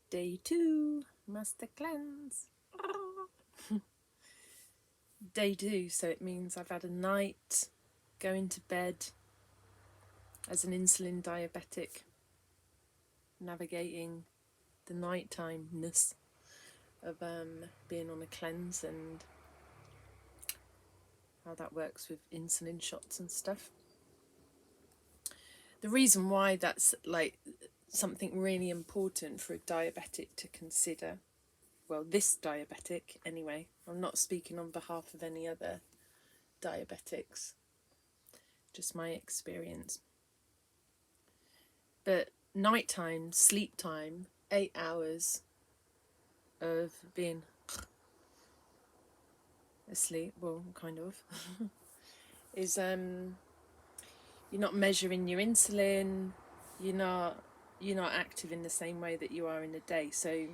Day 2, Master Cleanse. Day 2, so it means I've had a night going to bed as an insulin diabetic, navigating the nightimeness of being on a cleanse and how that works with insulin shots and stuff. The reason why that's like something really important for a diabetic to consider, well, this diabetic anyway, I'm not speaking on behalf of any other diabetics, just my experience. But nighttime, sleep time, 8 hours of being asleep, well, kind of, is you're not measuring your insulin, you're not active in the same way that you are in the day. So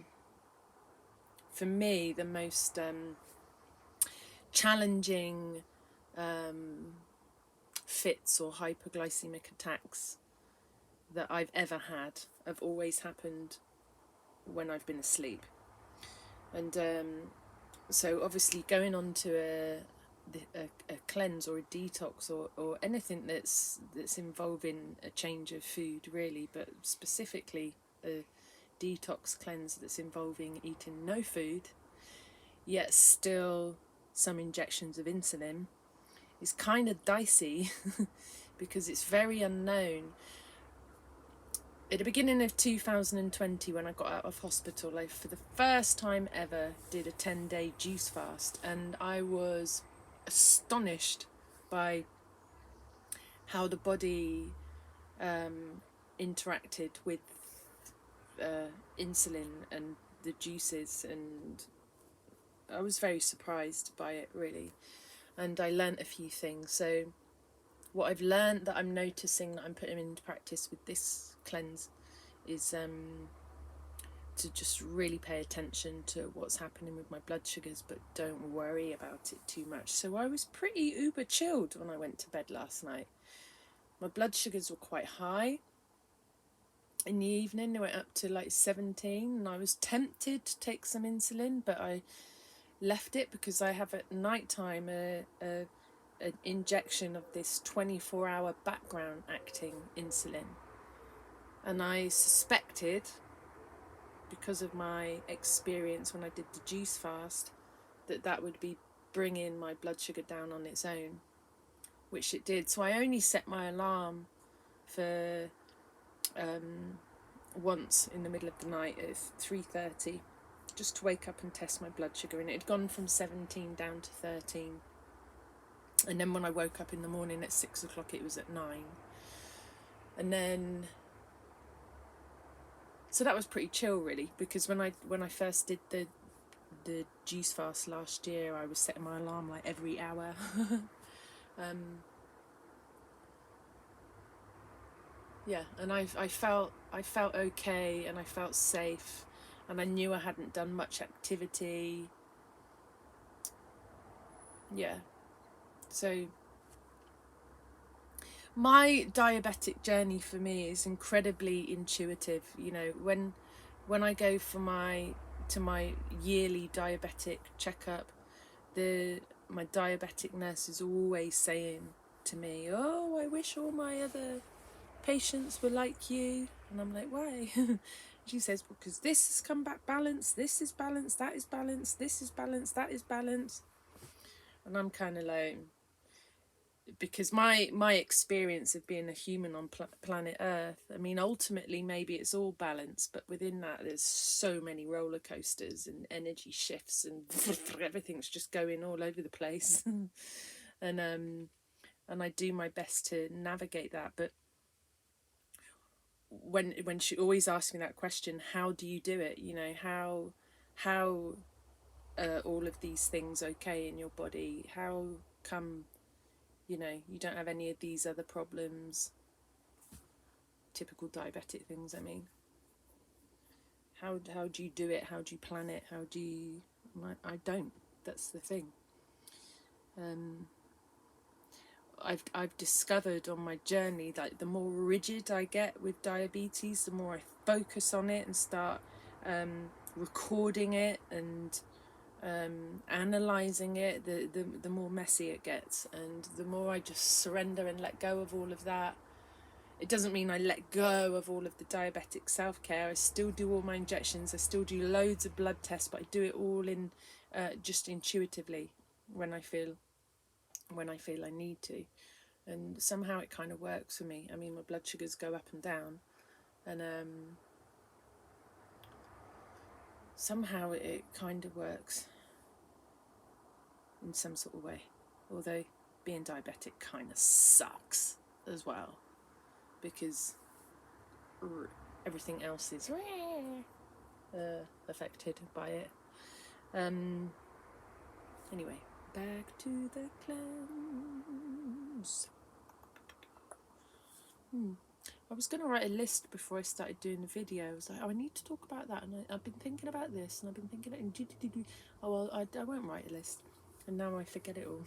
for me, the most challenging fits or hypoglycemic attacks that I've ever had have always happened when I've been asleep. And so obviously going on to a cleanse or a detox or anything that's involving a change of food really, but specifically a detox cleanse that's involving eating no food yet still some injections of insulin, is kind of dicey because it's very unknown. At the beginning of 2020, when I got out of hospital, I for the first time ever did a 10-day juice fast, and I was astonished by how the body interacted with insulin and the juices, and I was very surprised by it really, and I learnt a few things. So what I've learnt that I'm noticing that I'm putting into practice with this cleanse is to just really pay attention to what's happening with my blood sugars, but don't worry about it too much. So I was pretty uber chilled when I went to bed last night. My blood sugars were quite high in the evening. They went up to like 17, and I was tempted to take some insulin, but I left it because I have at night time an injection of this 24-hour background acting insulin, and I suspected, because of my experience when I did the juice fast, that would be bringing my blood sugar down on its own, which it did. So I only set my alarm for once in the middle of the night at 3:30, just to wake up and test my blood sugar, and it had gone from 17 down to 13. And then when I woke up in the morning at 6 o'clock, it was at 9. And then, so that was pretty chill really, because when I first did the juice fast last year, I was setting my alarm like every hour. Yeah, and I felt okay, and I felt safe, and I knew I hadn't done much activity. Yeah, so my diabetic journey for me is incredibly intuitive. You know, when I go for my yearly diabetic checkup, my diabetic nurse is always saying to me, "Oh, I wish all my other patients were like you." And I'm like, "Why?" She says, "Because this has come back balanced, this is balanced, that is balanced, this is balanced, that is balanced." And I'm kind of like, because my experience of being a human on planet Earth, I mean, ultimately maybe it's all balance, but within that there's so many roller coasters and energy shifts, and everything's just going all over the place. And I do my best to navigate that. But when she always asks me that question, how do you do it, you know, how all of these things okay in your body, how come, you know, you don't have any of these other problems, typical diabetic things, I mean, how do you do it, how do you plan it, how do you... I don't, that's the thing. I've discovered on my journey that the more rigid I get with diabetes, the more I focus on it and start recording it and analysing it, the more messy it gets, and the more I just surrender and let go of all of that. It doesn't mean I let go of all of the diabetic self-care. I still do all my injections, I still do loads of blood tests, but I do it all in just intuitively when I feel I need to. And somehow it kind of works for me. I mean, my blood sugars go up and down, and somehow it kind of works in some sort of way. Although being diabetic kind of sucks as well, because everything else is affected by it. Anyway, back to the cleanse. I was going to write a list before I started doing the video. I was like, oh, I need to talk about that, and I've been thinking about this, and I've been thinking, oh well, I won't write a list, and now I forget it all.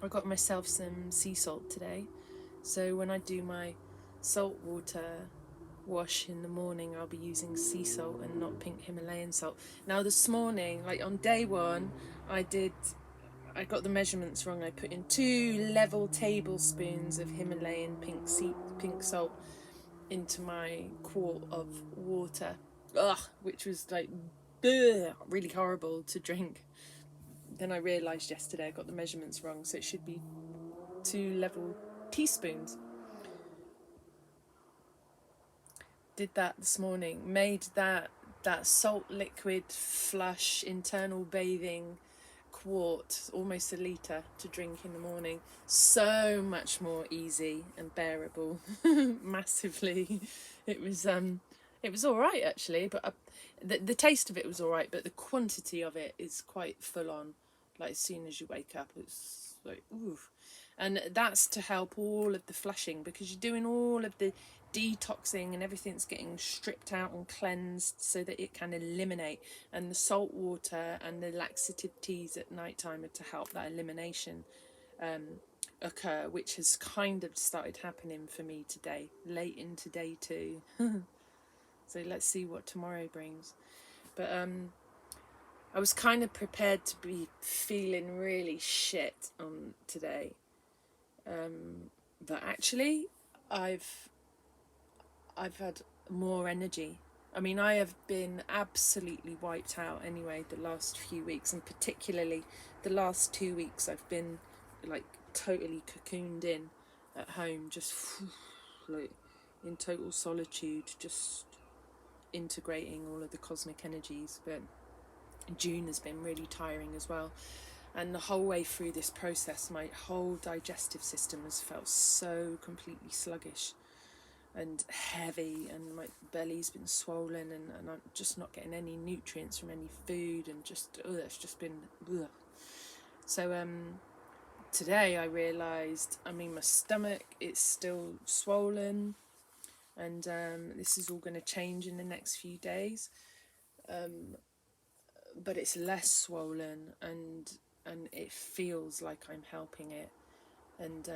I got myself some sea salt today, so when I do my salt water wash in the morning, I'll be using sea salt and not pink Himalayan salt. Now this morning, like on day one, I got the measurements wrong. I put in 2 level tablespoons of Himalayan pink salt into my quart of water, which was like really horrible to drink. Then I realised yesterday I got the measurements wrong, so it should be 2 level teaspoons. Did that this morning, made that salt liquid flush internal bathing quart, almost a litre, to drink in the morning, so much more easy and bearable. Massively. It was all right actually, but the taste of it was all right, but the quantity of it is quite full on. Like as soon as you wake up, it's like oof. And that's to help all of the flushing, because you're doing all of the detoxing and everything's getting stripped out and cleansed so that it can eliminate, and the salt water and the laxative teas at night time are to help that elimination occur, which has kind of started happening for me today, late into day 2. So let's see what tomorrow brings. But I was kind of prepared to be feeling really shit on today, but actually I've had more energy. I mean, I have been absolutely wiped out anyway the last few weeks, and particularly the last 2 weeks I've been like totally cocooned in at home, just like in total solitude, just integrating all of the cosmic energies. But June has been really tiring as well, and the whole way through this process my whole digestive system has felt so completely sluggish and heavy, and my belly's been swollen, and I'm just not getting any nutrients from any food, and just it's just been so today I realised, I mean, my stomach is still swollen, and this is all going to change in the next few days, but it's less swollen, and it feels like I'm helping it. And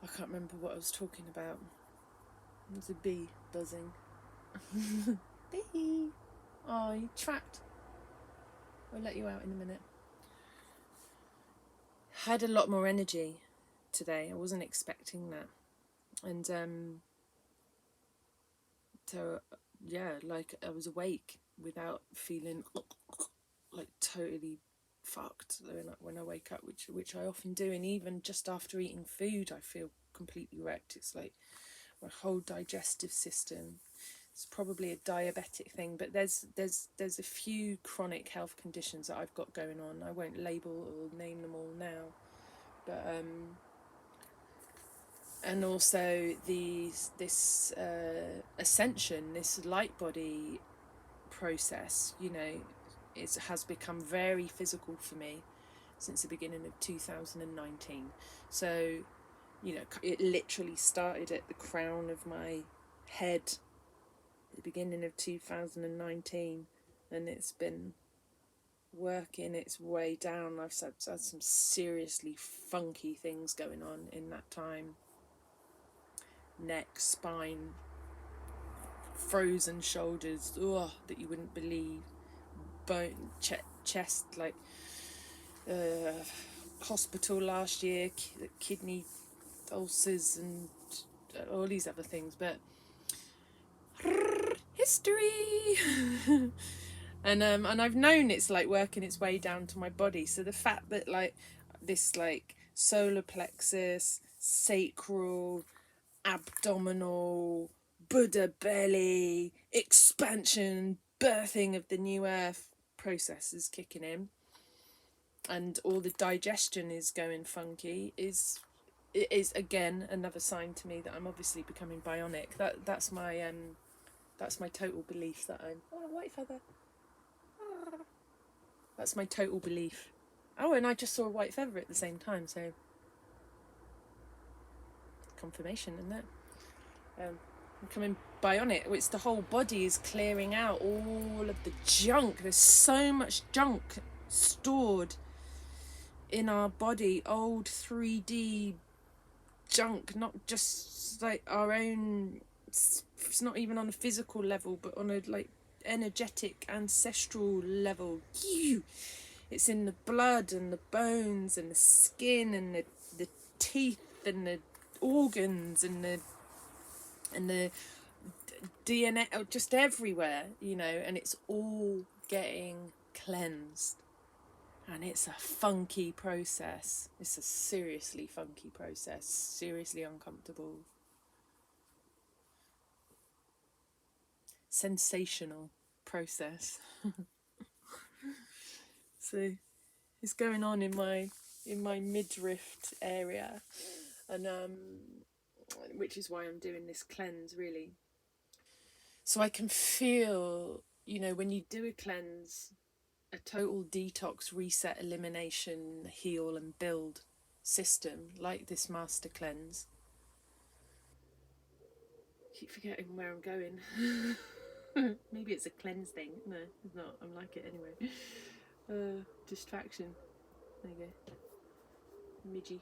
I can't remember what I was talking about. There's a bee buzzing. Bee! Oh, you're trapped. I'll let you out in a minute. I had a lot more energy today. I wasn't expecting that. And so, yeah, like I was awake without feeling like totally fucked when I wake up, which I often do, and even just after eating food I feel completely wrecked. It's like my whole digestive system. It's probably a diabetic thing, but there's a few chronic health conditions that I've got going on. I won't label or name them all now, but and also this ascension, this light body process, you know, it has become very physical for me since the beginning of 2019. So, you know, it literally started at the crown of my head at the beginning of 2019, and it's been working its way down. I've had some seriously funky things going on in that time. Neck, spine, frozen shoulders, that you wouldn't believe. Bone, chest, like hospital last year, kidney ulcers and all these other things, but history. And I've known it's like working its way down to my body. So the fact that like this like solar plexus, sacral, abdominal, Buddha belly, expansion, birthing of the new earth process is kicking in, and all the digestion is going funky is again another sign to me that I'm obviously becoming bionic. That's my total belief that I'm white feather. That's my total belief. Oh, and I just saw a white feather at the same time, so confirmation, isn't it? I'm becoming bionic. It's the whole body is clearing out all of the junk. There's so much junk stored in our body, old 3D junk, not just like our own. It's not even on a physical level, but on a like energetic ancestral level. It's in the blood and the bones and the skin and the teeth and the organs and the DNA, just everywhere, and it's all getting cleansed. And it's a funky process. It's a seriously funky process, seriously uncomfortable, sensational process. So it's going on in my midriff area, and which is why I'm doing this cleanse, really. So I can feel, when you do a cleanse, a total detox, reset, elimination, heal and build system like this master cleanse. Keep forgetting where I'm going. Maybe it's a cleanse thing. No, it's not. I'm like it anyway. Distraction. There you go. Midgie.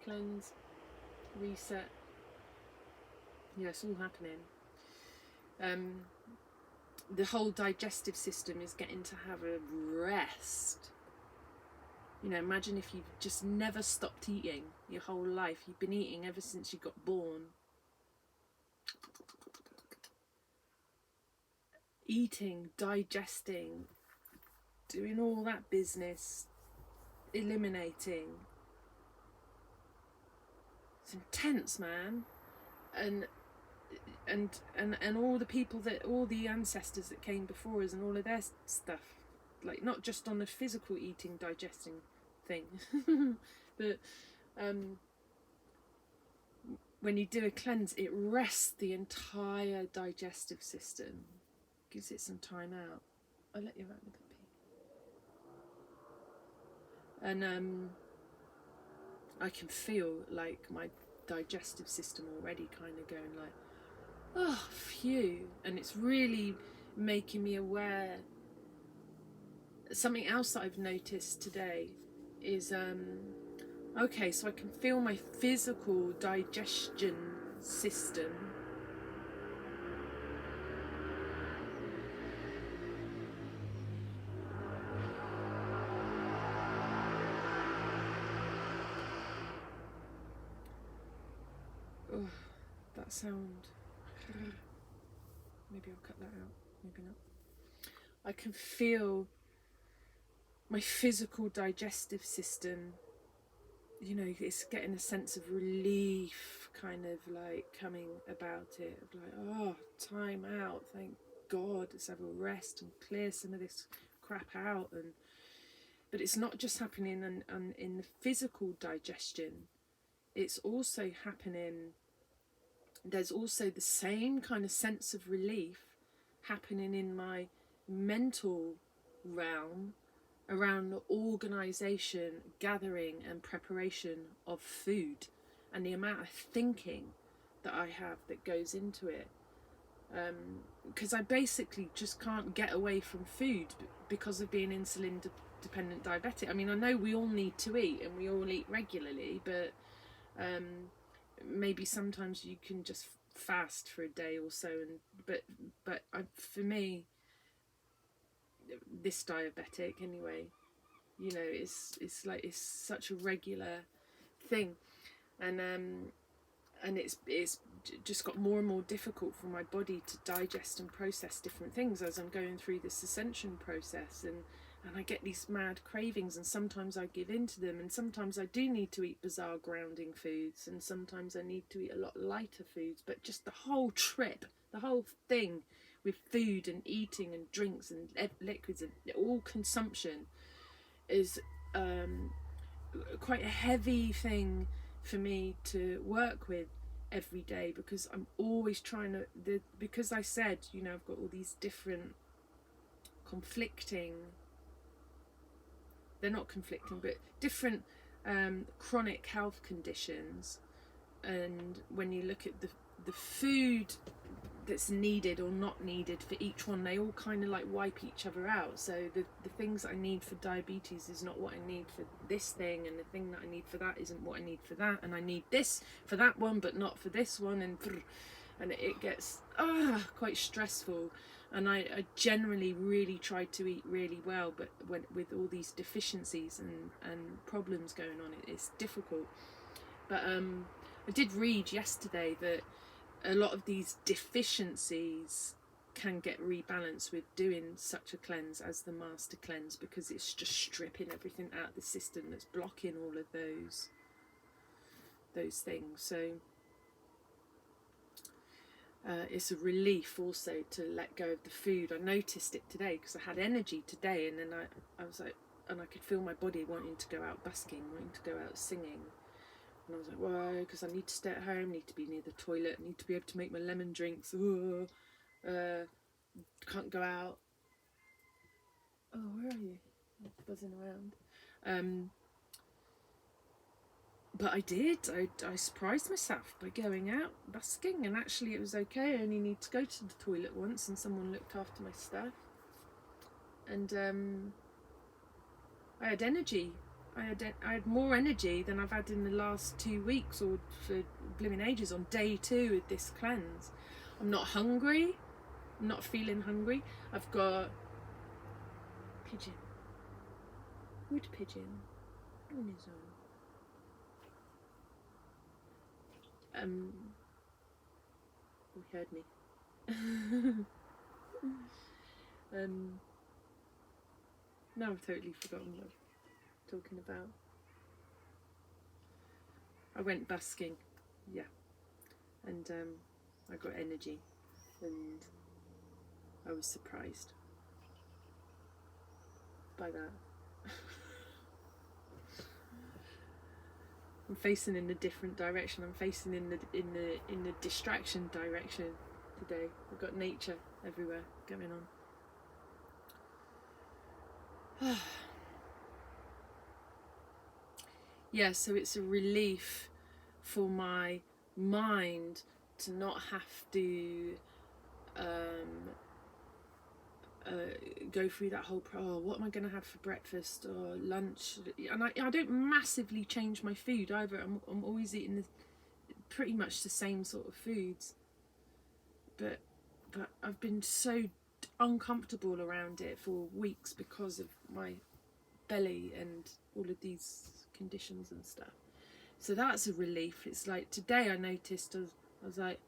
Cleanse, reset. Yeah, it's all happening. The whole digestive system is getting to have a rest. Imagine if you've just never stopped eating your whole life. You've been eating ever since you got born. Eating, digesting, doing all that business, eliminating. It's intense, man. And all the people all the ancestors that came before us and all of their stuff, like not just on the physical eating, digesting thing, but when you do a cleanse, it rests the entire digestive system, gives it some time out. I'll let you have a pee. And I can feel like my digestive system already kind of going like, oh, phew. And it's really making me aware. Something else that I've noticed today is okay, so I can feel my physical digestion system that sound. Maybe I'll cut that out, maybe not. I can feel my physical digestive system, it's getting a sense of relief kind of like coming about it, of like, oh, time out, thank God, let's have a rest and clear some of this crap out. But it's not just happening in the physical digestion, it's also happening, there's also the same kind of sense of relief happening in my mental realm around the organisation, gathering and preparation of food, and the amount of thinking that I have that goes into it. because I basically just can't get away from food because of being insulin dependent diabetic. I mean, I know we all need to eat and we all eat regularly, but maybe sometimes you can just fast for a day or so, and for me, this diabetic anyway, you know, it's like it's such a regular thing, and it's just got more and more difficult for my body to digest and process different things as I'm going through this ascension process, and I get these mad cravings, and sometimes I give in to them, and sometimes I do need to eat bizarre grounding foods, and sometimes I need to eat a lot lighter foods. But just the whole trip, the whole thing with food and eating and drinks and liquids and all consumption is quite a heavy thing for me to work with every day, because I'm always trying to because I said, you know, I've got all these different conflicting, they're not conflicting, but different chronic health conditions, and when you look at the food that's needed or not needed for each one, they all kind of like wipe each other out. So the things that I need for diabetes is not what I need for this thing, and the thing that I need for that isn't what I need for that, and I need this for that one but not for this one, and it gets quite stressful. And I generally really try to eat really well, but with all these deficiencies and problems going on, it's difficult. But I did read yesterday that a lot of these deficiencies can get rebalanced with doing such a cleanse as the Master Cleanse, because it's just stripping everything out of the system that's blocking all of those things. So it's a relief also to let go of the food. I noticed it today because I had energy today, and then I was like, and I could feel my body wanting to go out busking, wanting to go out singing. And I was like, why? Because I need to stay at home, need to be near the toilet, need to be able to make my lemon drinks. Can't go out. Oh, where are you? I'm buzzing around. But I did. I surprised myself by going out busking, and actually it was okay. I only need to go to the toilet once, and someone looked after my stuff. And I had energy. I had more energy than I've had in the last 2 weeks, or for blooming ages, on day 2 of this cleanse. I'm not hungry. I'm not feeling hungry. I've got pigeon. Wood pigeon on his own. He heard me. Now I've totally forgotten what I'm talking about. I went busking, yeah, and I got energy, and I was surprised by that. I'm facing in a different direction. I'm facing in the distraction direction today. I've got nature everywhere going on. Yeah, so it's a relief for my mind to not have to go through that whole what am I going to have for breakfast or lunch, and I don't massively change my food either. I'm always eating pretty much the same sort of foods, but I've been so uncomfortable around it for weeks because of my belly and all of these conditions and stuff. So that's a relief. It's like today I noticed I was like,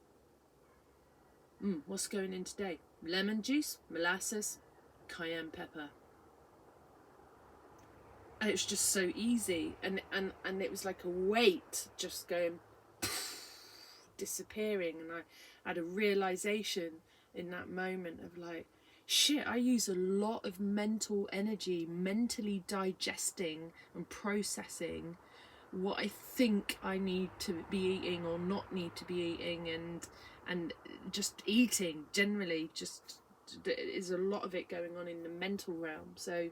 what's going in today? Lemon juice, molasses, cayenne pepper. And it's just so easy, and it was like a weight just going disappearing, and I had a realization in that moment of like, shit, I use a lot of mental energy, mentally digesting and processing what I think I need to be eating or not need to be eating, and just eating generally. Just there's a lot of it going on in the mental realm, so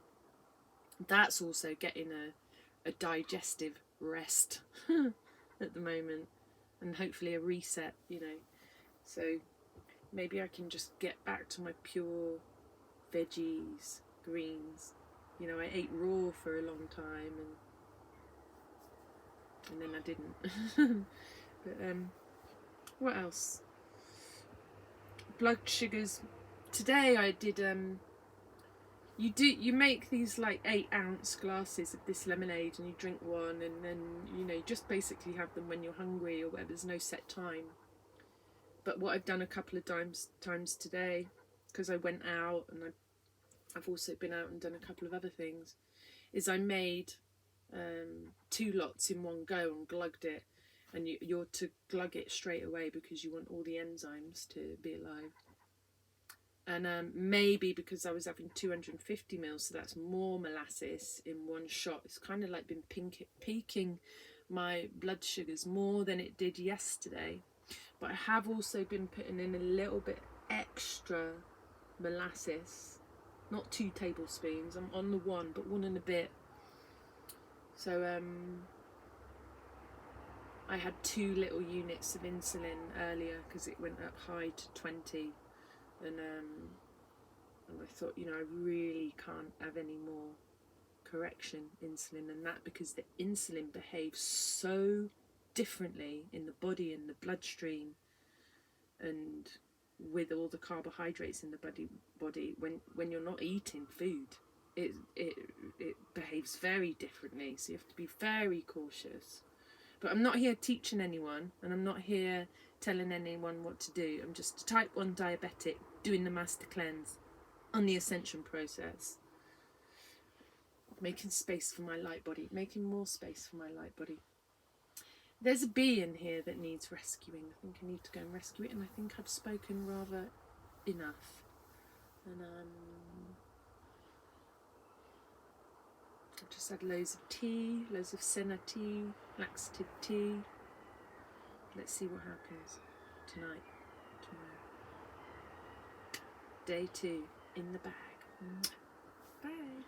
that's also getting a digestive rest at the moment, and hopefully a reset, you know. So maybe I can just get back to my pure veggies, greens. You know, I ate raw for a long time, and then I didn't. But what else? Blood sugars. Today I did you make these like 8-ounce glasses of this lemonade, and you drink one, and then, you know, you just basically have them when you're hungry or whatever. There's no set time. But what I've done a couple of times today, because I went out and I've also been out and done a couple of other things, is I made 2 lots in one go and glugged it. And you're to glug it straight away because you want all the enzymes to be alive. And maybe because I was having 250 mils, so that's more molasses in one shot. It's kind of like been peaking my blood sugars more than it did yesterday. But I have also been putting in a little bit extra molasses, not 2 tablespoons. I'm on the 1, but 1 and a bit. So I had 2 little units of insulin earlier because it went up high to 20, and I thought, you know, I really can't have any more correction insulin than that, because the insulin behaves so differently in the body and the bloodstream, and with all the carbohydrates in the body when you're not eating food, it behaves very differently. So you have to be very cautious. But I'm not here teaching anyone, and I'm not here telling anyone what to do. I'm just a type 1 diabetic doing the master cleanse on the ascension process, making space for my light body, making more space for my light body. There's a bee in here that needs rescuing. I think I need to go and rescue it, and I think I've spoken rather enough. And I've just had loads of tea, loads of senna tea, laxative tea. Let's see what happens tonight, tomorrow. Day 2 in the bag. Bye.